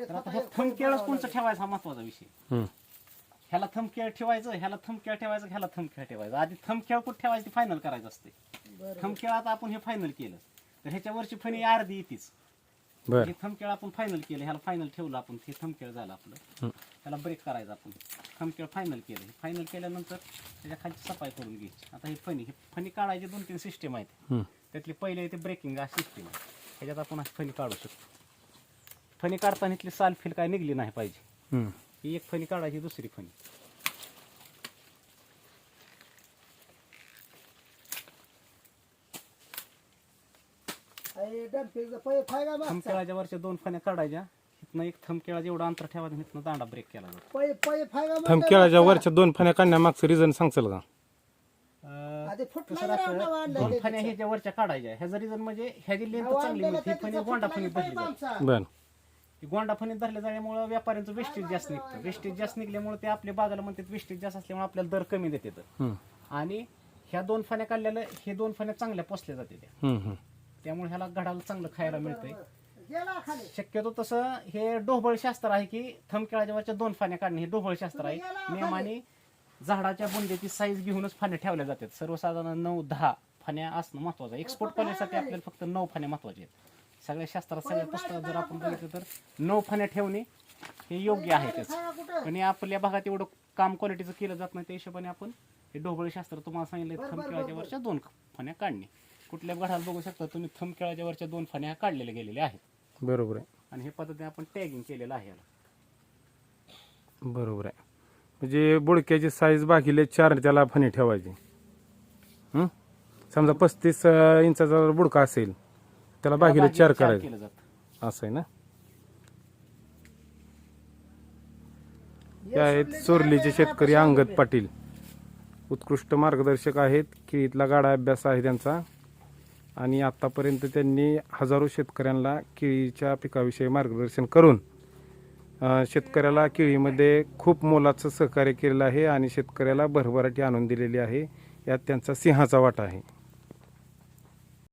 तर आता ह्या थंबकेळच कोणचं ठेवायचा हा महत्वाचा विषय. ह्याला थंबकेळ ठेवायचं, ह्याला थंबकेळ ठेवायचं, ह्याला थंबकेळ ठेवायचं. आधी थंबकेळ कुठं ठेवायचं ते फायनल करायचं असते. थंबकेळ आता आपण हे फायनल केलं तर ह्याच्यावरची फणी अर्धी येतेच. हे थंबकेळ आपण फायनल केलं, ह्याला फायनल ठेवलं आपण, हे थंबकेळ झालं आपलं. ह्याला ब्रेक करायचं आपण. थंबकेळ फायनल केलं, फायनल केल्यानंतर त्याच्या खालची सफाई करून घ्यायची. आता ही फणी काढायची 2-3 सिस्टीम आहेत. त्यातली पहिले ते ब्रेकिंग सिस्टीम आहे. ह्याच्यात आपण फणी काढू शकतो. फणी काढताना इथली साल फिल काय निघली नाही पाहिजे. ही एक फणी काढायची, दुसरी फणी. थंबकेळाच्या वरच्या 2 फण्या काढायच्या. इथनं एक थंबकेळा जेवढं अंतर ठेवायचं, इथनं दांडा ब्रेक केला जातो. थंबकेळाच्या वरच्या 2 फण्या काढण्यामागचं रिझन सांगचाल का? कसं राहतं, 2 फण्या ह्याच्या वरच्या काढायच्या. ह्याचं रिझन म्हणजे ह्याची लेंथ चांगली होती. ही फणी गोंडा फणीत धरली जाते. बर. गोंडा फणीत धरल्या जाण्यामुळे व्यापाऱ्यांचं वेस्टेज जास्त निघतं. वेस्टेज जास्त निघल्यामुळे ते आपल्या बाजाला म्हणतात वेस्टेज जास्त असल्यामुळे आपल्याला दर कमी देतात. आणि ह्या 2 फण्या काढलेल्या, हे 2 फण्या चांगल्या पोचल्या जाते. त्यामुळे ह्याला घडाला चांगलं खायला मिळतंय. शक्यतो तसं हे ढोबळ शास्त्र आहे की थंबकेळाच्या वरच्या 2 फण्या काढणे हे ढोबळ शास्त्र आहे. नियमाने झाडाच्या बुंद्याची साईज घेऊनच फण्या ठेवल्या जातात. सर्वसाधारण 9-10 फण्या असणं महत्वाचं आहे. एक्सपोर्ट क्वालिटीसाठी आपल्याला फक्त 9 फण्या महत्वाच्या आहेत. सगळ्या शास्त्रात, सगळ्या पुस्तकात जर आपण बघितलं तर 9 फण्या ठेवणे हे योग्य आहे. त्याचं पण आपल्या भागात एवढं काम क्वालिटीचं केलं जात नाही. त्या हिशोबाने आपण हे ढोबळ शास्त्र तुम्हाला सांगितलं, थंबकेळाच्या वरच्या 2 फण्या काढणे. कुठल्या घडाला बघू शकता तुम्ही, थंबकेळाच्या वरच्या 2 फण्या काढलेल्या गेलेल्या आहेत. बरोबर आहे. आणि हे पद्धतीने आपण टॅगिंग केलेलं आहे याला. बरोबर आहे. म्हणजे बुडक्याची साईज भागिले 4 त्याला फणी ठेवायची. समजा 35 इंचाचा बुडका असेल त्याला भागिले 4 करायचं, असं आहे ना. हे आहेत चोरलीचे शेतकरी अंगद पाटील, उत्कृष्ट मार्गदर्शक आहेत. केळीतला गाडा अभ्यास आहे त्यांचा. आणि आतापर्यंत त्यांनी हजारो शेतकऱ्यांना केळीच्या पिकाविषयी मार्गदर्शन करून शेतकऱ्याला केळीमध्ये खूप मोलाचं सहकार्य केलेलं आहे आणि शेतकऱ्याला भरभराटी आणून दिलेली आहे. यात त्यांचा सिंहाचा वाटा आहे.